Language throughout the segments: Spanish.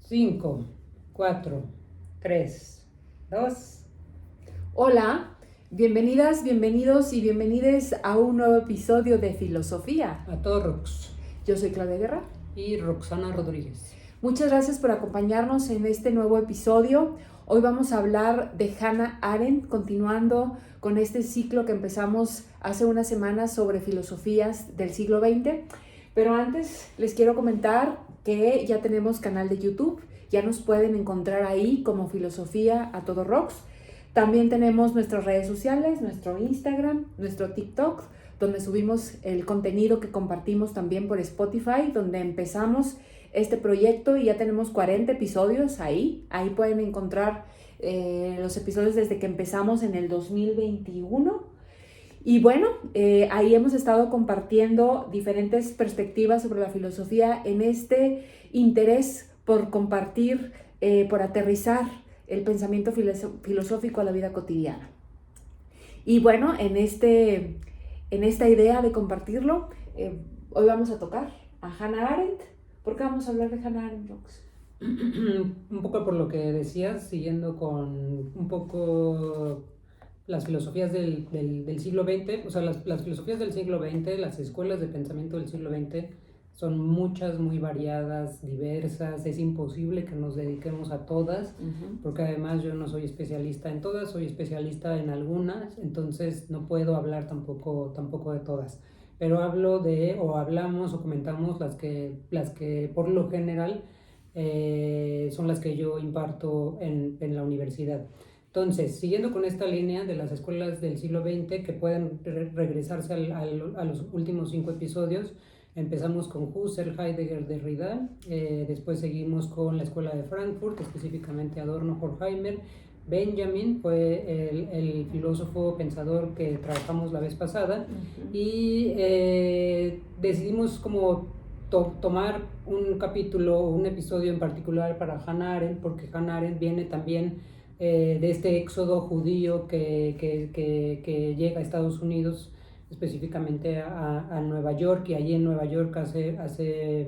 5, 4, 3, 2. Hola, bienvenidas, bienvenidos y bienvenides a un nuevo episodio de Filosofía. A todos, Rox. Yo soy Claudia Guerra. Y Roxana Rodríguez. Muchas gracias por acompañarnos en este nuevo episodio. Hoy vamos a hablar de Hannah Arendt, continuando con este ciclo que empezamos hace unas semanas sobre filosofías del siglo XX. Pero antes les quiero comentar que ya tenemos canal de YouTube. Ya nos pueden encontrar ahí como Filosofía a todo Rocks. También tenemos nuestras redes sociales, nuestro Instagram, nuestro TikTok, donde subimos el contenido que compartimos también por Spotify, donde empezamos este proyecto y ya tenemos 40 episodios ahí. Ahí pueden encontrar los episodios desde que empezamos en el 2021. Y bueno, ahí hemos estado compartiendo diferentes perspectivas sobre la filosofía en este interés por compartir, por aterrizar el pensamiento filosófico a la vida cotidiana. Y bueno, en esta idea de compartirlo, hoy vamos a tocar a Hannah Arendt. ¿Por qué vamos a hablar de Hannah Arendt, Rox? Un poco por lo que decías, siguiendo con un poco las filosofías del siglo XX, o sea, las filosofías del siglo XX, las escuelas de pensamiento del siglo XX, son muchas, muy variadas, diversas. Es imposible que nos dediquemos a todas, porque además yo no soy especialista en todas, soy especialista en algunas, entonces no puedo hablar tampoco de todas. Pero hablamos o comentamos las que por lo general son las que yo imparto en la universidad. Entonces, siguiendo con esta línea de las escuelas del siglo XX, que pueden regresarse a los últimos 5 episodios, empezamos con Husserl, Heidegger, Derrida, después seguimos con la escuela de Frankfurt, específicamente Adorno, Horkheimer. Benjamin fue el filósofo pensador que trabajamos la vez pasada, y decidimos como tomar un capítulo o un episodio en particular para Hannah Arendt, porque Hannah Arendt viene también de este éxodo judío que llega a Estados Unidos, específicamente a Nueva York, y allí en Nueva York hace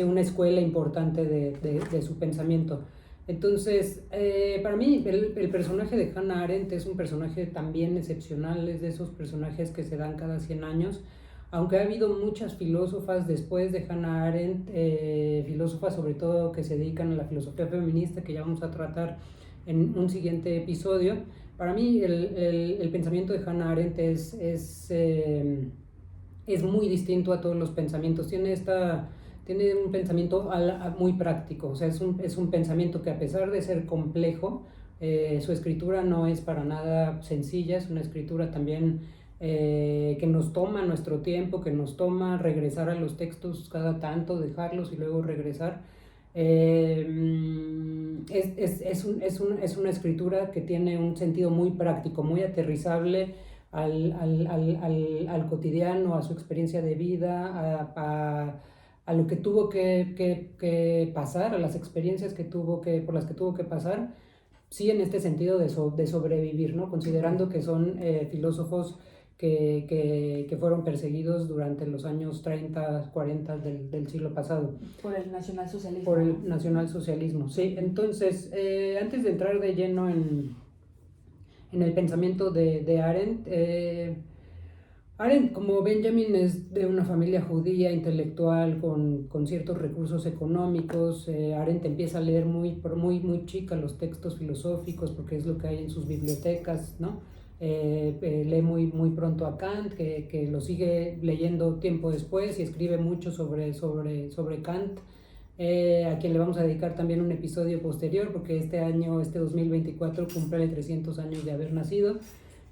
una escuela importante de su pensamiento. Entonces, para mí el personaje de Hannah Arendt es un personaje también excepcional, es de esos personajes que se dan cada 100 años, aunque ha habido muchas filósofas después de Hannah Arendt, filósofas sobre todo que se dedican a la filosofía feminista, que ya vamos a tratar en un siguiente episodio. Para mí el pensamiento de Hannah Arendt es muy distinto a todos los pensamientos. Tiene un pensamiento muy práctico, o sea, es un pensamiento que, a pesar de ser complejo, su escritura no es para nada sencilla. Es una escritura también que nos toma nuestro tiempo, que nos toma regresar a los textos cada tanto, dejarlos y luego regresar. Es una escritura que tiene un sentido muy práctico, muy aterrizable al cotidiano, a su experiencia de vida, a lo que tuvo que pasar, a las experiencias por las que tuvo que pasar, sí, en este sentido de sobrevivir, ¿no? Considerando que son filósofos que fueron perseguidos durante los años 30, 40 del siglo pasado. Por el nacionalsocialismo. Por el nacionalsocialismo, sí. Entonces, antes de entrar de lleno en el pensamiento de Arendt, Arendt, como Benjamin, es de una familia judía intelectual con ciertos recursos económicos. Arendt empieza a leer muy chica los textos filosóficos, porque es lo que hay en sus bibliotecas, ¿no? Lee muy pronto a Kant, que lo sigue leyendo tiempo después, y escribe mucho sobre Kant, a quien le vamos a dedicar también un episodio posterior, porque este 2024, cumple 300 años de haber nacido.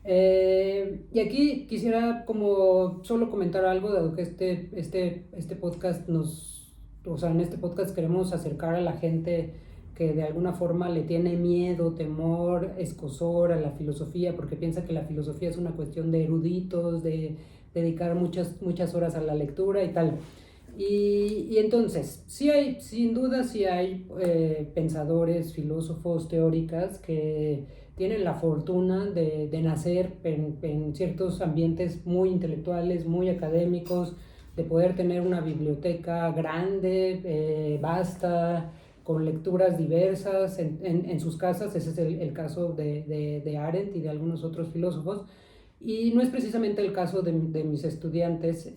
Y aquí quisiera como solo comentar algo, dado que este podcast en este podcast queremos acercar a la gente que de alguna forma le tiene miedo, temor, escozor a la filosofía, porque piensa que la filosofía es una cuestión de eruditos, de dedicar muchas horas a la lectura y tal. Y entonces, sin duda sí hay pensadores, filósofos, teóricas que tienen la fortuna de nacer en ciertos ambientes muy intelectuales, muy académicos, de poder tener una biblioteca grande, vasta, con lecturas diversas en sus casas. Ese es el caso de Arendt y de algunos otros filósofos. Y no es precisamente el caso de mis estudiantes,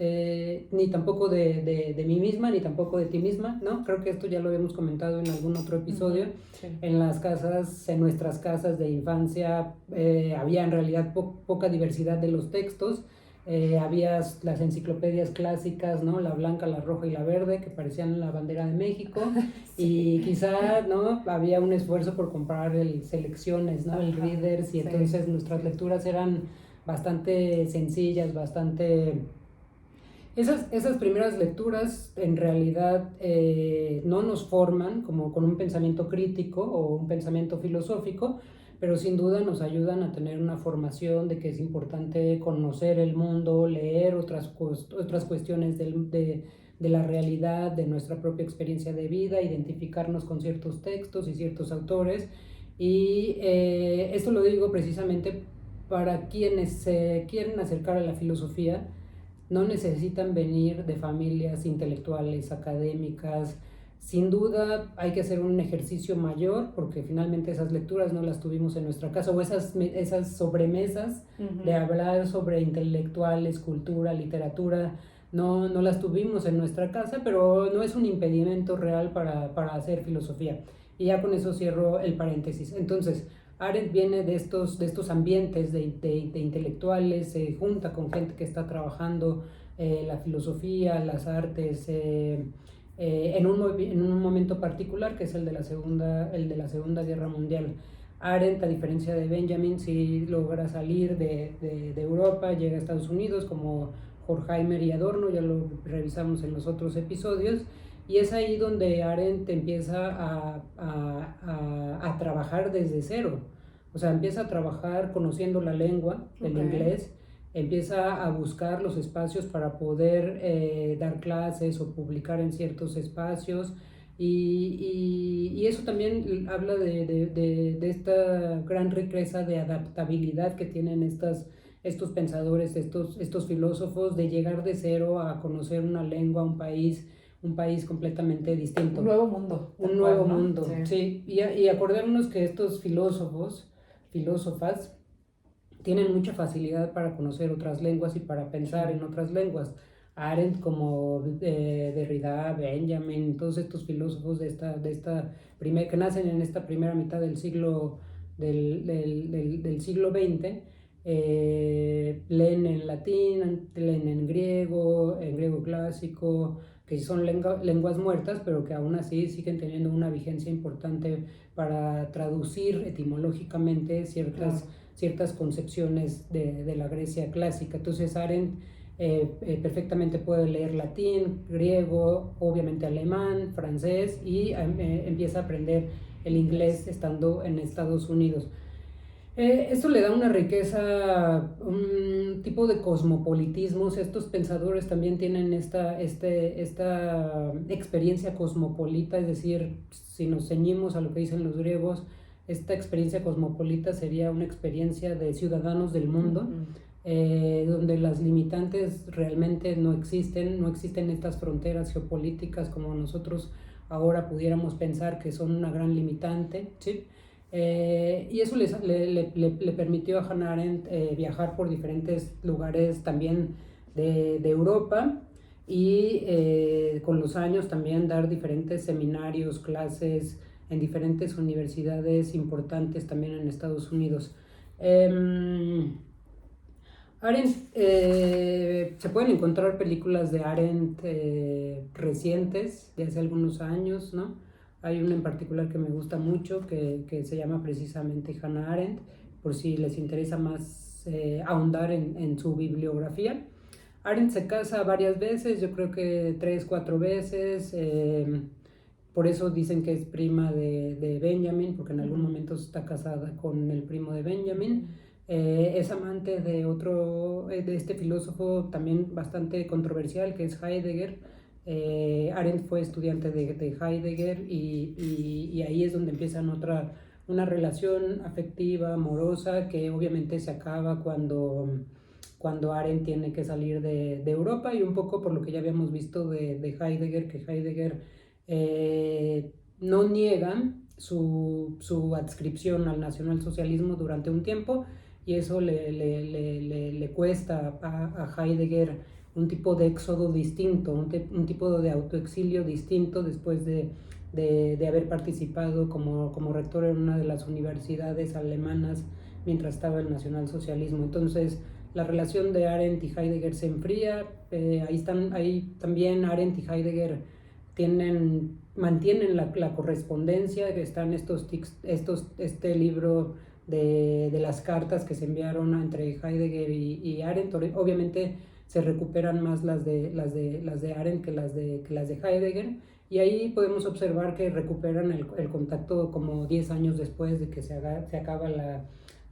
ni tampoco de mí misma, ni tampoco de ti misma, ¿no? Creo que esto ya lo habíamos comentado en algún otro episodio. Sí. En nuestras casas de infancia, había en realidad poca diversidad de los textos. Había las enciclopedias clásicas, ¿no? La blanca, la roja y la verde, que parecían la bandera de México. Sí. Y quizá, ¿no? Había un esfuerzo por comprar selecciones, ¿no? El Readers, y entonces nuestras lecturas eran bastante sencillas, bastante... Esas primeras lecturas en realidad no nos forman como con un pensamiento crítico o un pensamiento filosófico, pero sin duda nos ayudan a tener una formación de que es importante conocer el mundo, leer otras cuestiones de la realidad, de nuestra propia experiencia de vida, identificarnos con ciertos textos y ciertos autores. Y esto lo digo precisamente para quienes se quieren acercar a la filosofía. No necesitan venir de familias intelectuales, académicas. Sin duda hay que hacer un ejercicio mayor, porque finalmente esas lecturas no las tuvimos en nuestra casa, o esas sobremesas de hablar sobre intelectuales, cultura, literatura, no las tuvimos en nuestra casa, pero no es un impedimento real para hacer filosofía. Y ya con eso cierro el paréntesis. Entonces, Arendt viene de estos ambientes de intelectuales, se junta con gente que está trabajando la filosofía, las artes, en un momento particular, que es el de la Segunda Guerra Mundial. Arendt, a diferencia de Benjamin, sí logra salir de Europa, llega a Estados Unidos, como Horkheimer y Adorno, ya lo revisamos en los otros episodios. Y es ahí donde Arendt empieza a trabajar desde cero. O sea, empieza a trabajar conociendo la lengua, el inglés, empieza a buscar los espacios para poder dar clases o publicar en ciertos espacios. Y eso también habla de esta gran riqueza de adaptabilidad que tienen estos pensadores, estos filósofos, de llegar de cero a conocer una lengua, un país completamente distinto. Un nuevo mundo. Un nuevo mundo, sí. Y acordarnos que estos filósofas, tienen mucha facilidad para conocer otras lenguas y para pensar en otras lenguas. Arendt, como Derrida, Benjamin, todos estos filósofos que nacen en esta primera mitad del siglo XX, leen en latín, leen en griego clásico, que son lenguas muertas, pero que aún así siguen teniendo una vigencia importante para traducir etimológicamente ciertas concepciones de la Grecia clásica. Entonces Arendt perfectamente puede leer latín, griego, obviamente alemán, francés, y empieza a aprender el inglés estando en Estados Unidos. Esto le da una riqueza, un tipo de cosmopolitismos. Estos pensadores también tienen esta experiencia cosmopolita, es decir, si nos ceñimos a lo que dicen los griegos, esta experiencia cosmopolita sería una experiencia de ciudadanos del mundo, donde las limitantes realmente no existen estas fronteras geopolíticas como nosotros ahora pudiéramos pensar que son una gran limitante, ¿sí? Y eso le permitió a Hannah Arendt viajar por diferentes lugares también de Europa, y con los años también dar diferentes seminarios, clases en diferentes universidades importantes también en Estados Unidos. Arendt, se pueden encontrar películas de Arendt recientes, de hace algunos años, ¿no? Hay una en particular que me gusta mucho, que se llama precisamente Hannah Arendt, por si les interesa más ahondar en su bibliografía. Arendt se casa varias veces, yo creo que 3, 4 veces, por eso dicen que es prima de Benjamin, porque en algún momento está casada con el primo de Benjamin. Es amante de este filósofo también bastante controversial, que es Heidegger. Arendt fue estudiante de Heidegger, y ahí es donde empiezan una relación afectiva, amorosa, que obviamente se acaba cuando Arendt tiene que salir de Europa, y un poco por lo que ya habíamos visto de Heidegger, que Heidegger no niega su adscripción al nacionalsocialismo durante un tiempo, y eso le cuesta a Heidegger un tipo de éxodo distinto, un tipo de autoexilio distinto después de haber participado como rector en una de las universidades alemanas mientras estaba el nacionalsocialismo. Entonces la relación de Arendt y Heidegger se enfría. Ahí también Arendt y Heidegger mantienen la correspondencia, que están este libro de las cartas que se enviaron entre Heidegger y Arendt. Obviamente se recuperan más las de Arendt que las de Heidegger, y ahí podemos observar que recuperan el contacto como 10 años después de que se acaba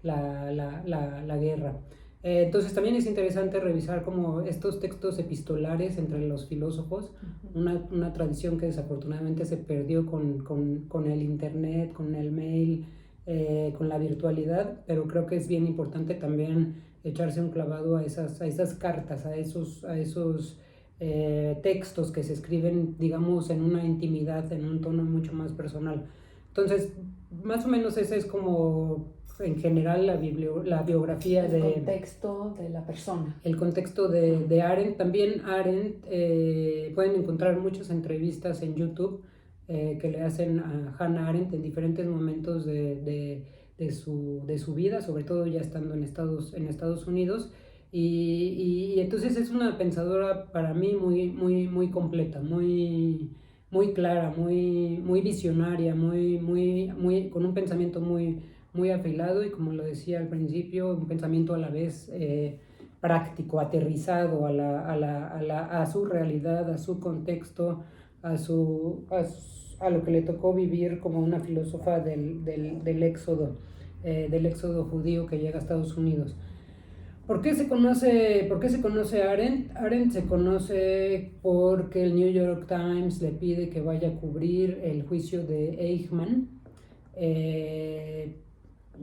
la guerra. Entonces también es interesante revisar como estos textos epistolares entre los filósofos, una tradición que desafortunadamente se perdió con el internet, con el mail, con la virtualidad, pero creo que es bien importante también echarse un clavado a esas cartas, a esos textos que se escriben, digamos, en una intimidad, en un tono mucho más personal. Entonces, más o menos ese es como en general la biografía el contexto de la persona. El contexto de Arendt. También Arendt, pueden encontrar muchas entrevistas en YouTube que le hacen a Hannah Arendt en diferentes momentos de su vida, sobre todo ya estando en Estados Unidos. Y entonces es una pensadora para mí muy completa, muy clara, muy visionaria, con un pensamiento muy afilado, y como lo decía al principio, un pensamiento a la vez práctico, aterrizado a su realidad, a su contexto, a lo que le tocó vivir como una filósofa del éxodo judío que llega a Estados Unidos. ¿Por qué se conoce a Arendt? Arendt se conoce porque el New York Times le pide que vaya a cubrir el juicio de Eichmann.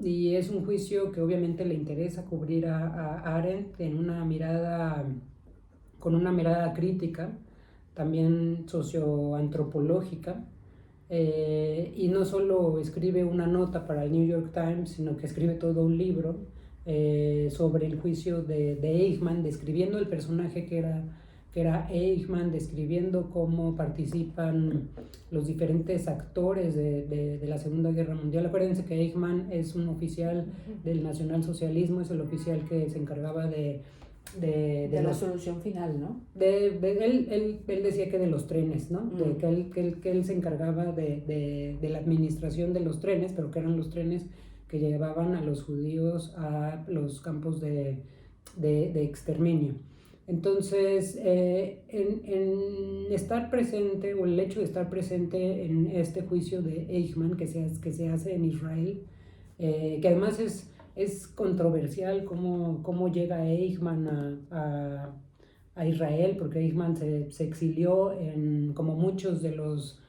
Y es un juicio que obviamente le interesa cubrir a Arendt con una mirada crítica, también socioantropológica. Y no solo escribe una nota para el New York Times, sino que escribe todo un libro sobre el juicio de Eichmann, describiendo el personaje que era Eichmann, describiendo cómo participan los diferentes actores de la Segunda Guerra Mundial. Acuérdense que Eichmann es un oficial del nacionalsocialismo, es el oficial que se encargaba de la solución final, ¿no? Él decía que de los trenes, ¿no? Que él se encargaba de la administración de los trenes, pero que eran los trenes que llevaban a los judíos a los campos de exterminio. Entonces, en estar presente, o el hecho de estar presente en este juicio de Eichmann que se hace en Israel, que además es controversial cómo llega Eichmann a Israel, porque Eichmann se exilió, como muchos de los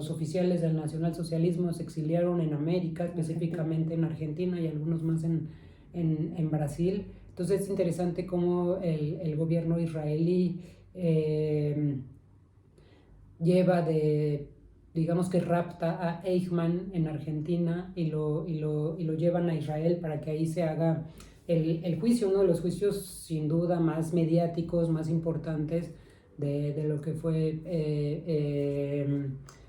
oficiales del nacionalsocialismo se exiliaron en América, específicamente en Argentina, y algunos más en Brasil. Entonces es interesante cómo el gobierno israelí digamos que rapta a Eichmann en Argentina y lo llevan a Israel para que ahí se haga el juicio, uno de los juicios sin duda más mediáticos, más importantes de lo que fue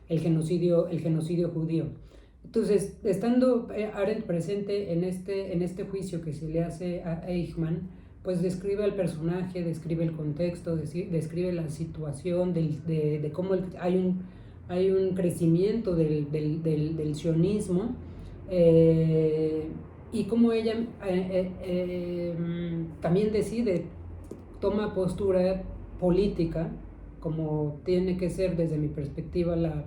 el genocidio judío. Entonces, estando Arendt presente en este juicio que se le hace a Eichmann, pues describe al personaje, describe el contexto, describe la situación de cómo hay un crecimiento del sionismo, y cómo ella también toma postura política, como tiene que ser desde mi perspectiva la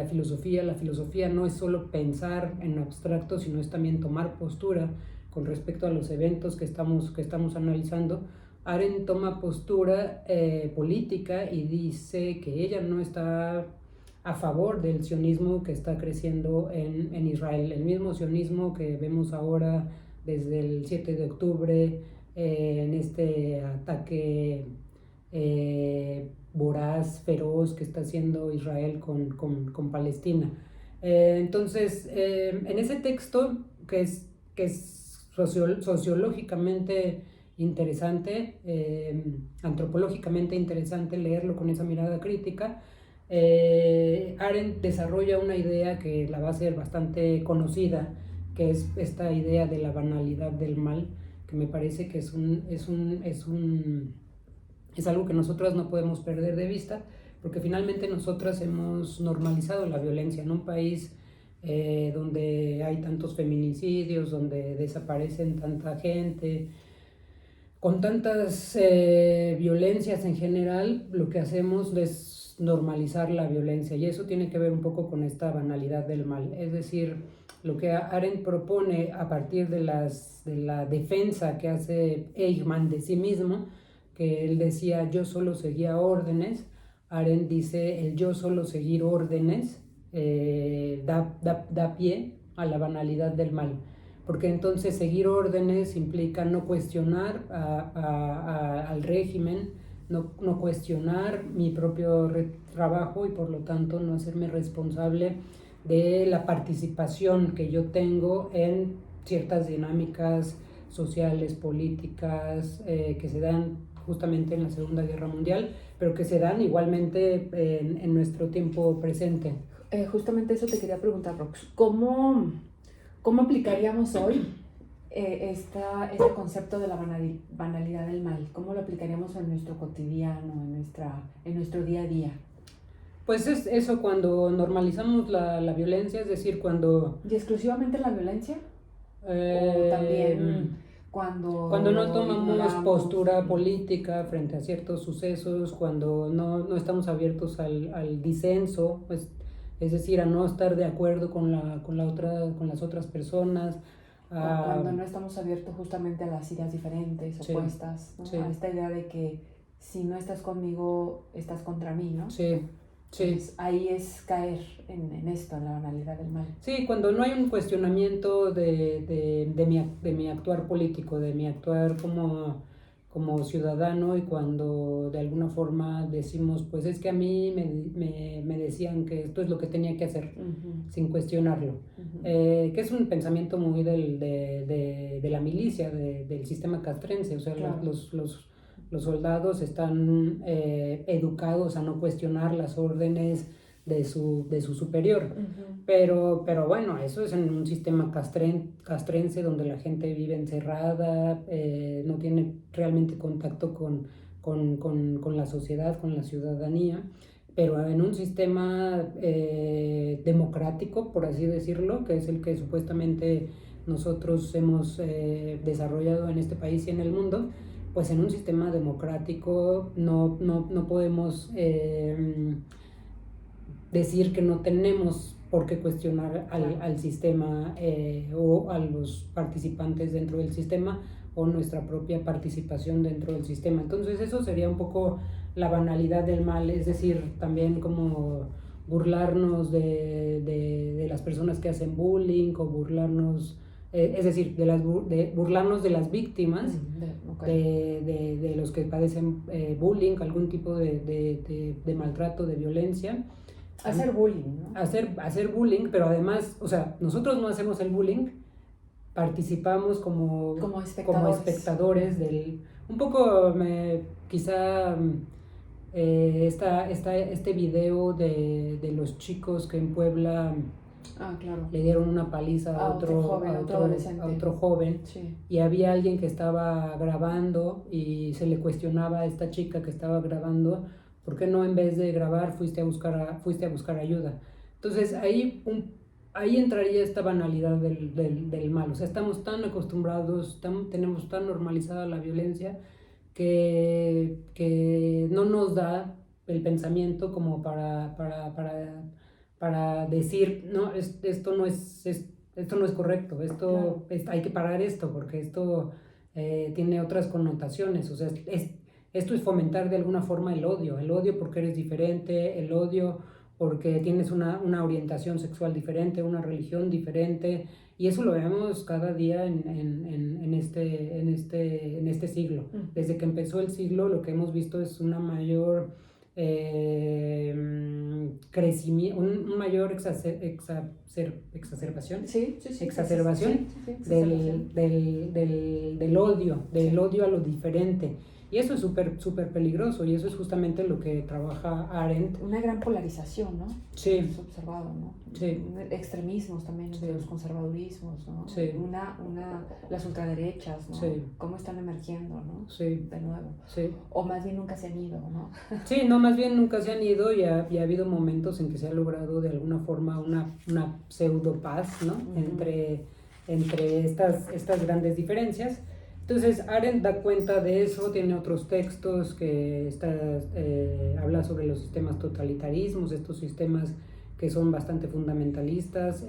filosofía. La filosofía no es solo pensar en abstracto, sino es también tomar postura con respecto a los eventos que estamos analizando. Arendt toma postura política y dice que ella no está a favor del sionismo que está creciendo en Israel, el mismo sionismo que vemos ahora desde el 7 de octubre, en este ataque voraz, feroz que está haciendo Israel con Palestina. Entonces, en ese texto que es sociológicamente interesante, antropológicamente interesante leerlo con esa mirada crítica, Arendt desarrolla una idea que la va a ser bastante conocida, que es esta idea de la banalidad del mal, que me parece que es algo que nosotras no podemos perder de vista, porque finalmente nosotras hemos normalizado la violencia en un país donde hay tantos feminicidios, donde desaparecen tanta gente, con tantas violencias en general. Lo que hacemos es normalizar la violencia, y eso tiene que ver un poco con esta banalidad del mal. Es decir, lo que Arendt propone a partir de la defensa que hace Eichmann de sí mismo, que él decía yo solo seguía órdenes. Arendt dice el yo solo seguir órdenes da pie a la banalidad del mal, porque entonces seguir órdenes implica no cuestionar al régimen, no cuestionar mi propio trabajo, y por lo tanto no hacerme responsable de la participación que yo tengo en ciertas dinámicas sociales, políticas, que se dan justamente en la Segunda Guerra Mundial, pero que se dan igualmente en nuestro tiempo presente. Justamente eso te quería preguntar, Rox. ¿Cómo aplicaríamos hoy este concepto de la banalidad del mal? ¿Cómo lo aplicaríamos en nuestro cotidiano, en nuestro día a día? Pues es eso, cuando normalizamos la violencia, es decir, cuando... ¿Y exclusivamente la violencia? ¿O también cuando no tomamos ignoramos postura política frente a ciertos sucesos, cuando no estamos abiertos al disenso, pues, es decir, a no estar de acuerdo con las otras personas? O cuando no estamos abiertos justamente a las ideas diferentes, opuestas, ¿no? Sí. A esta idea de que si no estás conmigo, estás contra mí, ¿no? Sí. Entonces, ahí es caer en esto, en la banalidad del mal. Sí, cuando no hay un cuestionamiento de mi actuar político, de mi actuar como ciudadano, y cuando de alguna forma decimos, pues es que a mí me decían que esto es lo que tenía que hacer, sin cuestionarlo, que es un pensamiento muy de la milicia, del sistema castrense. O sea, claro, los soldados están educados a no cuestionar las órdenes de su superior. Pero bueno, eso es en un sistema castrense donde la gente vive encerrada, no tiene realmente contacto con la sociedad, con la ciudadanía. Pero en un sistema democrático, por así decirlo, que es el que supuestamente nosotros hemos desarrollado en este país y en el mundo, pues en un sistema democrático no podemos decir que no tenemos por qué cuestionar al sistema o a los participantes dentro del sistema, o nuestra propia participación dentro del sistema. Entonces eso sería un poco la banalidad del mal, es decir, también como burlarnos de las personas que hacen bullying, o burlarnos... es decir, burlarnos de las víctimas, de los que padecen bullying, algún tipo de maltrato, de violencia. Hacer bullying, ¿no? Hacer bullying, pero además, o sea, nosotros no hacemos el bullying, participamos como espectadores del... Un poco, quizá, este video de los chicos que en Puebla... claro, le dieron una paliza a otro joven, sí. Y había alguien que estaba grabando y se le cuestionaba a esta chica que estaba grabando, ¿por qué no, en vez de grabar, fuiste a buscar ayuda? Entonces ahí entraría esta banalidad del mal. O sea, estamos tan acostumbrados, tenemos tan normalizada la violencia que no nos da el pensamiento como para decir, no, esto no es correcto, Claro. hay que parar esto, porque esto tiene otras connotaciones. O sea, esto es fomentar de alguna forma el odio porque eres diferente, el odio porque tienes una orientación sexual diferente, una religión diferente, y eso lo vemos cada día en este siglo. Desde que empezó el siglo, lo que hemos visto es una mayor crecimiento, un mayor exacerbación, Sí, sí, sí. exacerbación Sí, del odio, Sí. a lo diferente. Y eso es súper, súper peligroso, y eso es justamente lo que trabaja Arendt. Una gran polarización, ¿no? Sí. Es observado, ¿no? Sí. Extremismos también, Sí. los conservadurismos, ¿no? Sí. Las ultraderechas, ¿no? Sí. Cómo están emergiendo, ¿no? Sí. De nuevo. Sí. O más bien nunca se han ido, ¿no? Sí, no, más bien nunca se han ido, y ha habido momentos en que se ha logrado de alguna forma una pseudo paz, ¿no? Entre estas grandes diferencias. Entonces, Arendt da cuenta de eso, tiene otros textos que habla sobre los sistemas totalitarismos, estos sistemas que son bastante fundamentalistas,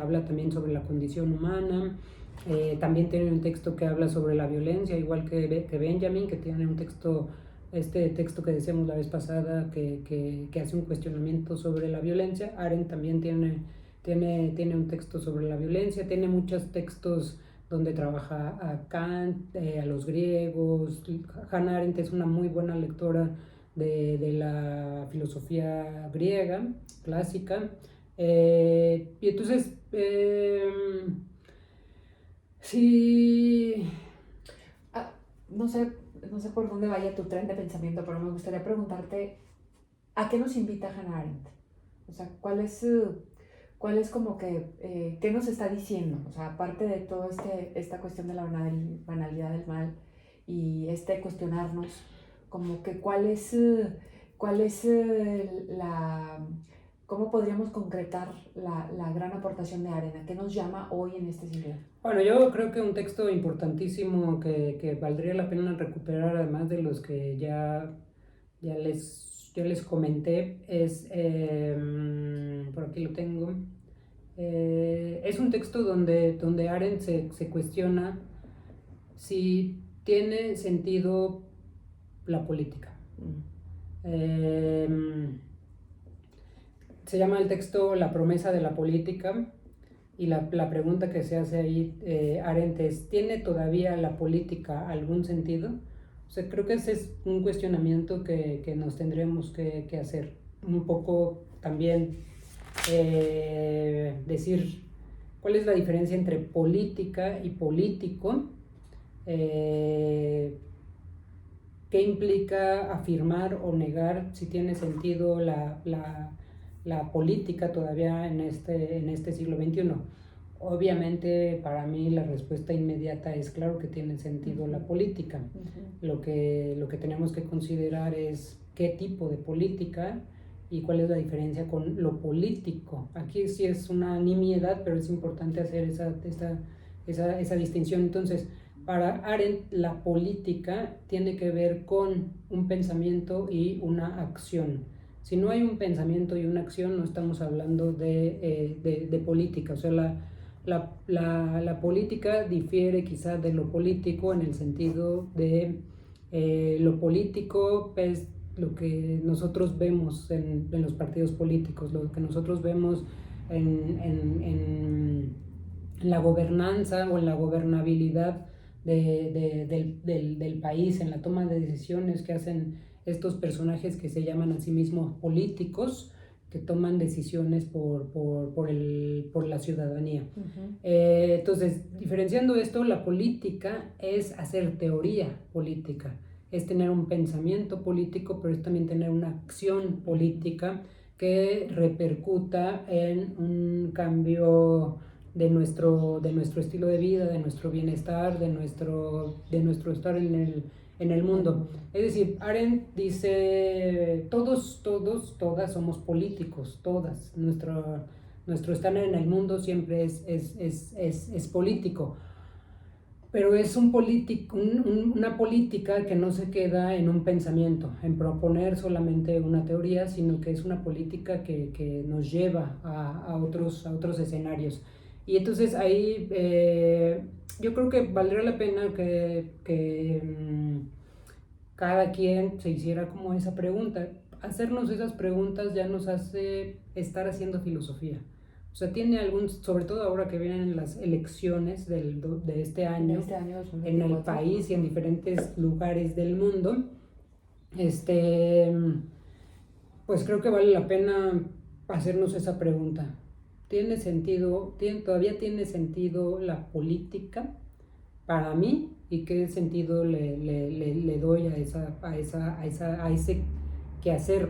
habla también sobre la condición humana, también tiene un texto que habla sobre la violencia, igual que Benjamin, que tiene un texto, este texto que decíamos la vez pasada, que hace un cuestionamiento sobre la violencia. Arendt también tiene un texto sobre la violencia, tiene muchos textos donde trabaja a Kant, a los griegos. Hannah Arendt es una muy buena lectora de la filosofía griega clásica. Y entonces, sí. No sé por dónde vaya tu tren de pensamiento, pero me gustaría preguntarte, ¿a qué nos invita Hannah Arendt? O sea, ¿cuál es como que, qué nos está diciendo? O sea, aparte de toda esta cuestión de la banalidad del mal y cuestionarnos, como que ¿cómo podríamos concretar la gran aportación de Arendt? ¿A qué nos llama hoy en este siglo? Bueno, yo creo que un texto importantísimo que valdría la pena recuperar, además de los que ya les comenté, es, por aquí lo tengo, es un texto donde Arendt se cuestiona si tiene sentido la política. Se llama el texto La promesa de la política, y la pregunta que se hace ahí, Arendt, es: ¿tiene todavía la política algún sentido? O sea, creo que ese es un cuestionamiento que nos tendremos que hacer. Un poco también decir cuál es la diferencia entre política y político. ¿Qué implica afirmar o negar si tiene sentido la política todavía en este siglo XXI? Obviamente, para mí la respuesta inmediata es claro que tiene sentido la política. Lo que tenemos que considerar es qué tipo de política y cuál es la diferencia con lo político. Aquí sí es una nimiedad, pero es importante hacer esa distinción. Entonces, para Arendt, la política tiene que ver con un pensamiento y una acción. Si no hay un pensamiento y una acción, no estamos hablando de política. O sea, la política difiere quizá de lo político en el sentido de lo político es lo que nosotros vemos en los partidos políticos, lo que nosotros vemos en la gobernanza o en la gobernabilidad del país, en la toma de decisiones que hacen estos personajes que se llaman a sí mismos políticos, que toman decisiones por la ciudadanía. Entonces, diferenciando esto, la política es hacer teoría política, es tener un pensamiento político, pero es también tener una acción política que repercuta en un cambio de nuestro estilo de vida, de nuestro bienestar, de nuestro estar en el mundo. Es decir, Arendt dice: todas somos políticos, todas. Nuestro estar en el mundo siempre es político. Pero es una política que no se queda en un pensamiento, en proponer solamente una teoría, sino que es una política que nos lleva a otros escenarios. Y entonces ahí yo creo que valdría la pena que cada quien se hiciera como esa pregunta. Hacernos esas preguntas ya nos hace estar haciendo filosofía. O sea, tiene sobre todo ahora que vienen las elecciones de este año, en el país y en diferentes lugares del mundo, Pues creo que vale la pena hacernos esa pregunta. ¿Todavía tiene sentido la política para mí? ¿Y qué sentido le doy a ese quehacer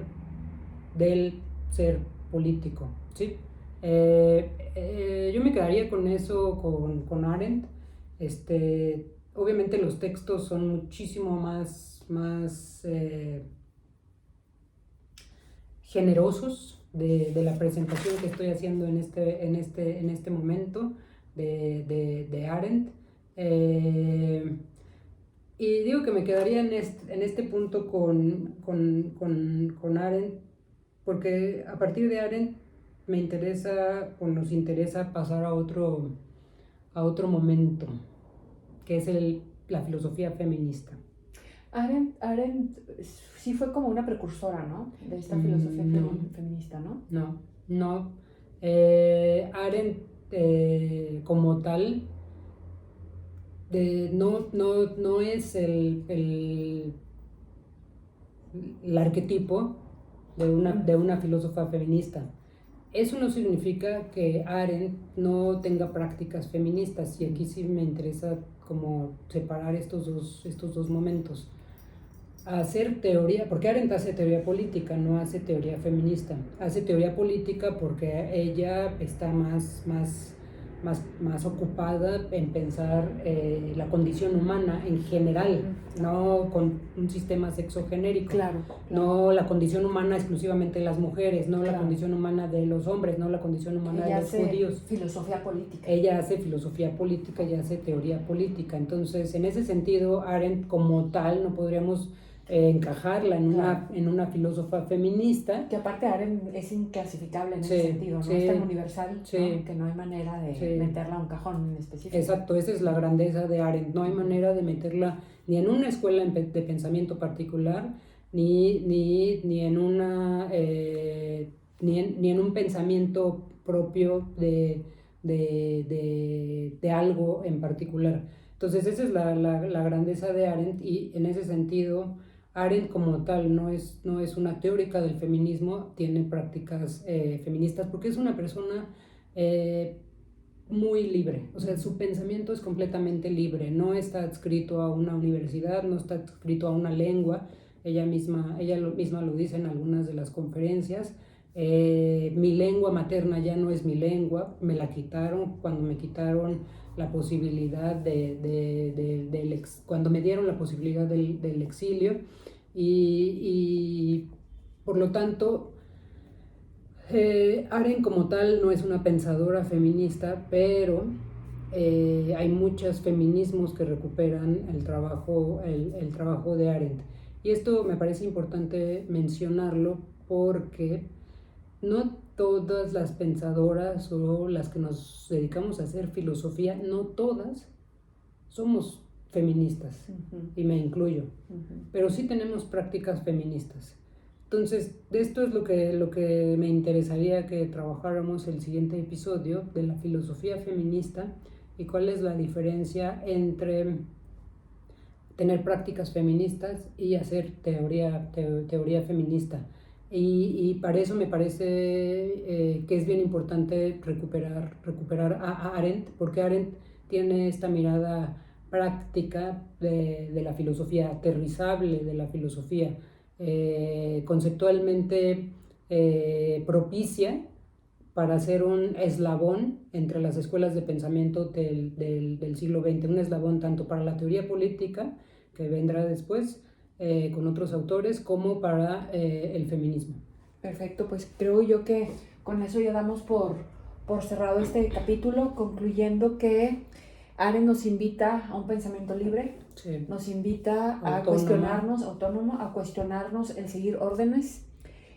del ser político? ¿Sí? Yo me quedaría con eso, con Arendt. Obviamente los textos son muchísimo más generosos de la presentación que estoy haciendo en este momento de Arendt. Y digo que me quedaría en este punto con Arendt, porque a partir de Arendt nos interesa pasar a otro momento, que es la filosofía feminista. Arendt sí fue como una precursora, ¿no? De esta filosofía feminista, ¿no? No. Arendt como tal no es el arquetipo de una filósofa feminista. Eso no significa que Arendt no tenga prácticas feministas, y aquí sí me interesa como separar estos dos momentos. Hacer teoría, porque Arendt hace teoría política, no hace teoría feminista. Hace teoría política porque ella está más ocupada en pensar la condición humana en general, no con un sistema sexogenérico. Claro. No la condición humana exclusivamente de las mujeres, no la condición humana de los hombres, no la condición humana de los judíos. Filosofía política. Ella hace filosofía política y hace teoría política. Entonces, en ese sentido, Arendt como tal no podríamos encajarla en una filósofa feminista. Que aparte Arendt es inclasificable en ese sentido, ¿no? Es tan universal, ¿no? Que no hay manera de meterla a un cajón en específico. Exacto, esa es la grandeza de Arendt. No hay manera de meterla ni en una escuela de pensamiento particular, ni en una ni en un pensamiento propio de algo en particular. Entonces esa es la grandeza de Arendt, y en ese sentido Arendt como tal no es una teórica del feminismo, tiene prácticas feministas porque es una persona muy libre, o sea, su pensamiento es completamente libre, no está adscrito a una universidad, no está adscrito a una lengua. Ella misma lo dice en algunas de las conferencias. Mi lengua materna ya no es mi lengua, me la quitaron cuando me quitaron la posibilidad cuando me dieron la posibilidad del exilio, y por lo tanto Arendt como tal no es una pensadora feminista, pero hay muchos feminismos que recuperan el trabajo de Arendt, y esto me parece importante mencionarlo porque no todas las pensadoras o las que nos dedicamos a hacer filosofía, no todas somos feministas, y me incluyo, pero sí tenemos prácticas feministas. Entonces, de esto es lo que me interesaría que trabajáramos el siguiente episodio, de la filosofía feminista y cuál es la diferencia entre tener prácticas feministas y hacer teoría feminista. Y para eso me parece que es bien importante recuperar a Arendt, porque Arendt tiene esta mirada práctica de la filosofía, aterrizable de la filosofía, conceptualmente propicia para ser un eslabón entre las escuelas de pensamiento del siglo XX, un eslabón tanto para la teoría política, que vendrá después con otros autores, como para el feminismo. Perfecto, pues creo yo que con eso ya damos por cerrado este capítulo, concluyendo que Arendt nos invita a un pensamiento libre, nos invita a cuestionarnos, autónomo, a cuestionarnos el seguir órdenes,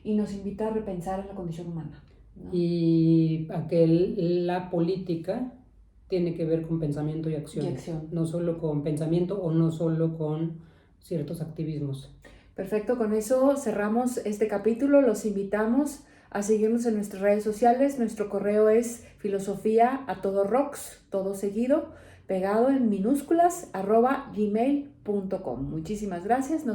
y nos invita a repensar en la condición humana, ¿no? Y a que la política tiene que ver con pensamiento y acción, no solo con pensamiento o no solo con ciertos activismos. Perfecto, con eso cerramos este capítulo. Los invitamos a seguirnos en nuestras redes sociales. Nuestro correo es filosofia@todorocks, todo seguido, pegado en minúsculas, @gmail.com. Muchísimas gracias.